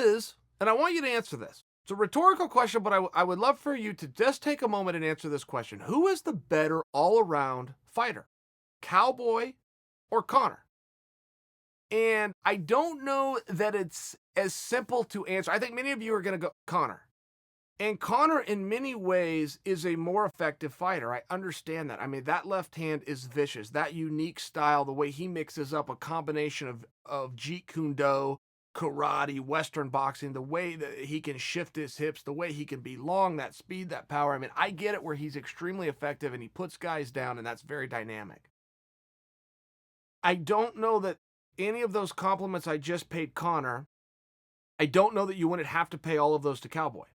is, and I want you to answer this. It's a rhetorical question, but I would love for you to just take a moment and answer this question. Who is the better all-around fighter? Cowboy or Conor? And I don't know that it's as simple to answer. I think many of you are going to go Conor. And Conor, in many ways, is a more effective fighter. I understand that. I mean, that left hand is vicious. That unique style, the way he mixes up a combination of Jeet Kune Do, karate, Western boxing, the way that he can shift his hips, the way he can be long, that speed, that power. I mean, I get it where he's extremely effective and he puts guys down, and that's very dynamic. I don't know that any of those compliments I just paid Conor, I don't know that you wouldn't have to pay all of those to Cowboy.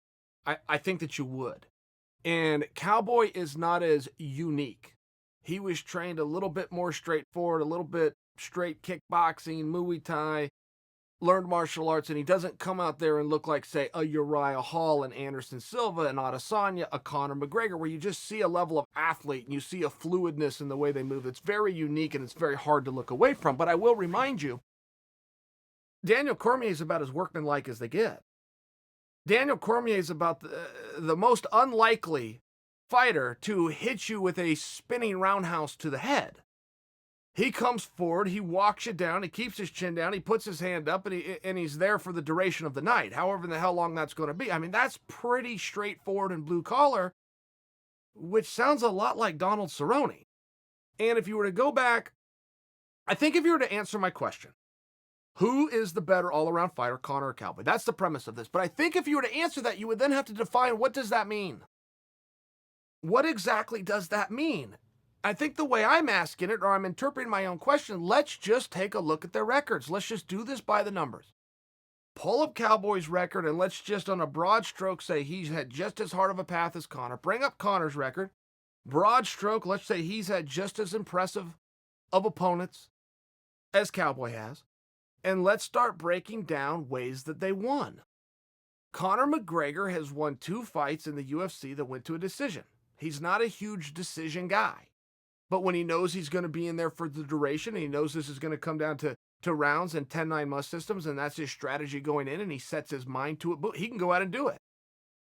I think that you would. And Cowboy is not as unique. He was trained a little bit more straightforward, a little bit straight kickboxing, Muay Thai, learned martial arts, and he doesn't come out there and look like, say, a Uriah Hall and Anderson Silva and Adesanya, a Conor McGregor, where you just see a level of athlete and you see a fluidness in the way they move. It's very unique and it's very hard to look away from. But I will remind you, Daniel Cormier is about as workmanlike as they get. Daniel Cormier is about the most unlikely fighter to hit you with a spinning roundhouse to the head. He comes forward, he walks you down, he keeps his chin down, he puts his hand up, and he's there for the duration of the night, however the hell long that's going to be. I mean, that's pretty straightforward and blue collar, which sounds a lot like Donald Cerrone. And if you were to go back, I think if you were to answer my question, who is the better all-around fighter, Conor or Cowboy? That's the premise of this. But I think if you were to answer that, you would then have to define, what does that mean? What exactly does that mean? I think the way I'm asking it, or I'm interpreting my own question, let's just take a look at their records. Let's just do this by the numbers. Pull up Cowboy's record, and let's just, on a broad stroke, say he's had just as hard of a path as Conor. Bring up Conor's record. Broad stroke, let's say he's had just as impressive of opponents as Cowboy has. And let's start breaking down ways that they won. Conor McGregor has won 2 fights in the UFC that went to a decision. He's not a huge decision guy. But when he knows he's going to be in there for the duration, and he knows this is going to come down to rounds and 10-9 must systems, and that's his strategy going in, and he sets his mind to it, he can go out and do it.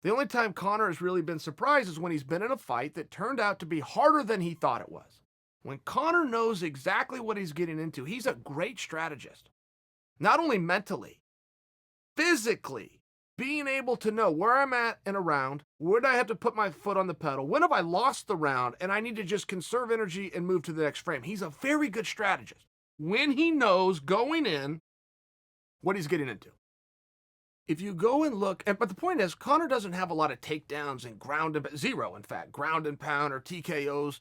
The only time Conor has really been surprised is when he's been in a fight that turned out to be harder than he thought it was. When Conor knows exactly what he's getting into, he's a great strategist. Not only mentally, physically, being able to know where I'm at in a round, where do I have to put my foot on the pedal, when have I lost the round, and I need to just conserve energy and move to the next frame. He's a very good strategist when he knows going in what he's getting into. If you go and look, but the point is, Conor doesn't have a lot of takedowns and zero, in fact, ground and pound or TKOs,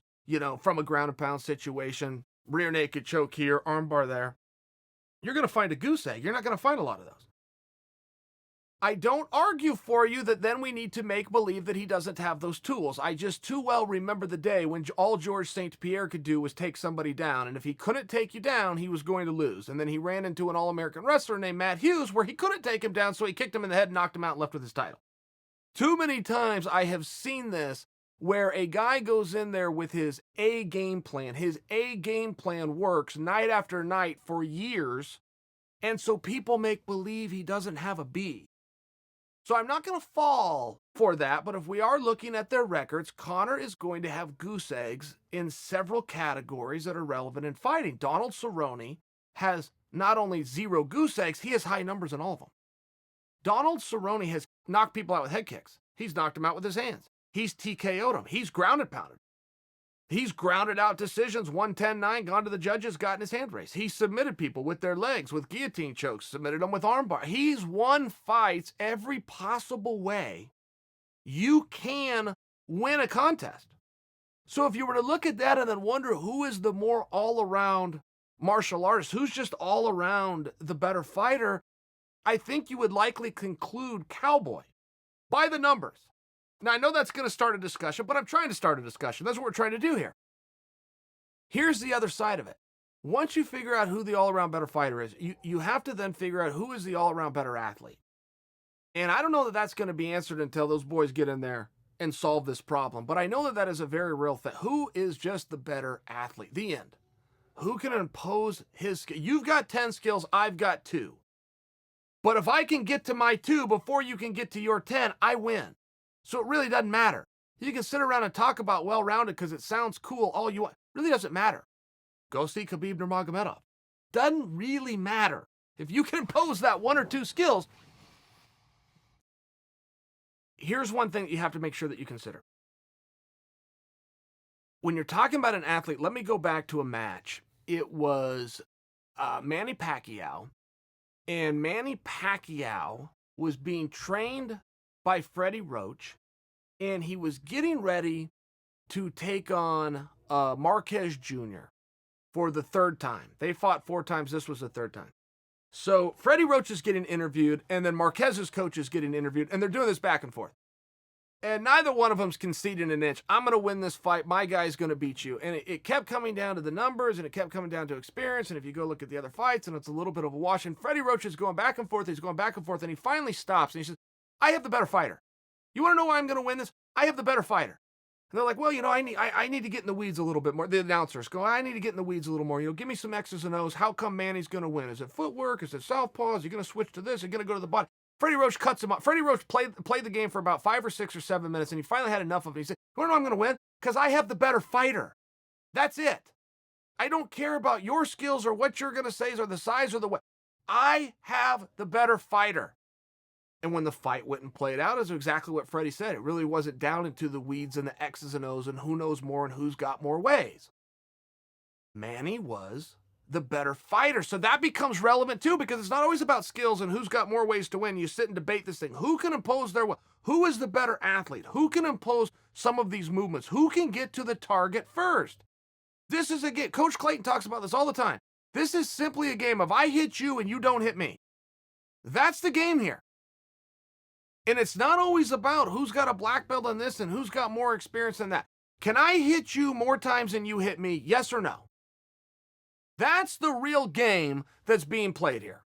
from a ground and pound situation, rear naked choke here, armbar there. You're going to find a goose egg. You're not going to find a lot of those. I don't argue for you that then we need to make believe that he doesn't have those tools. I just too well remember the day when all Georges St-Pierre could do was take somebody down. And if he couldn't take you down, he was going to lose. And then he ran into an All-American wrestler named Matt Hughes where he couldn't take him down, so he kicked him in the head, knocked him out, and left with his title. Too many times I have seen this where a guy goes in there with his A game plan. His A game plan works night after night for years, and so people make believe he doesn't have a B. So I'm not going to fall for that, but if we are looking at their records, Conor is going to have goose eggs in several categories that are relevant in fighting. Donald Cerrone has not only 0 goose eggs, he has high numbers in all of them. Donald Cerrone has knocked people out with head kicks. He's knocked them out with his hands. He's TKO'd them. He's ground and pounded. He's grounded out decisions, 110-9, gone to the judges, gotten his hand raised. He submitted people with their legs, with guillotine chokes, submitted them with armbar. He's won fights every possible way you can win a contest. So if you were to look at that and then wonder who is the more all-around martial artist, who's just all around the better fighter, I think you would likely conclude Cowboy by the numbers. Now, I know that's going to start a discussion, but I'm trying to start a discussion. That's what we're trying to do here. Here's the other side of it. Once you figure out who the all-around better fighter is, you have to then figure out who is the all-around better athlete. And I don't know that that's going to be answered until those boys get in there and solve this problem. But I know that that is a very real thing. Who is just the better athlete? The end. Who can impose his skill? You've got 10 skills. I've got 2. But if I can get to my 2 before you can get to your 10, I win. So it really doesn't matter. You can sit around and talk about well-rounded because it sounds cool all you want. It really doesn't matter. Go see Khabib Nurmagomedov. Doesn't really matter. If you can impose that 1 or 2 skills, here's one thing that you have to make sure that you consider. When you're talking about an athlete, let me go back to a match. It was Manny Pacquiao, and Manny Pacquiao was being trained by Freddie Roach, and he was getting ready to take on Marquez Jr. for the 3rd time. They fought 4 times. This was the 3rd time. So Freddie Roach is getting interviewed, and then Marquez's coach is getting interviewed, and they're doing this back and forth. And neither one of them's conceding an inch. I'm going to win this fight. My guy's going to beat you. And it kept coming down to the numbers, and it kept coming down to experience. And if you go look at the other fights, and it's a little bit of a wash. And Freddie Roach is going back and forth. He's going back and forth. And he finally stops. And he says, I have the better fighter. You want to know why I'm going to win this? I have the better fighter. And they're like, well, I need to get in the weeds a little bit more. The announcers go, I need to get in the weeds a little more. Give me some X's and O's. How come Manny's going to win? Is it footwork? Is it southpaw? Is he going to switch to this? Is he going to go to the body? Freddie Roach cuts him up. Freddie Roach played the game for about 5 or 6 or 7 minutes, and he finally had enough of it. He said, you want to know I'm going to win? Because I have the better fighter. That's it. I don't care about your skills or what you're going to say or the size or the way. I have the better fighter. And when the fight went and played out, is exactly what Freddie said. It really wasn't down into the weeds and the X's and O's and who knows more and who's got more ways. Manny was the better fighter. So that becomes relevant too, because it's not always about skills and who's got more ways to win. You sit and debate this thing. Who can impose their will? Who is the better athlete? Who can impose some of these movements? Who can get to the target first? This is a game. Coach Clayton talks about this all the time. This is simply a game of I hit you and you don't hit me. That's the game here. And it's not always about who's got a black belt on this and who's got more experience than that. Can I hit you more times than you hit me? Yes or no? That's the real game that's being played here.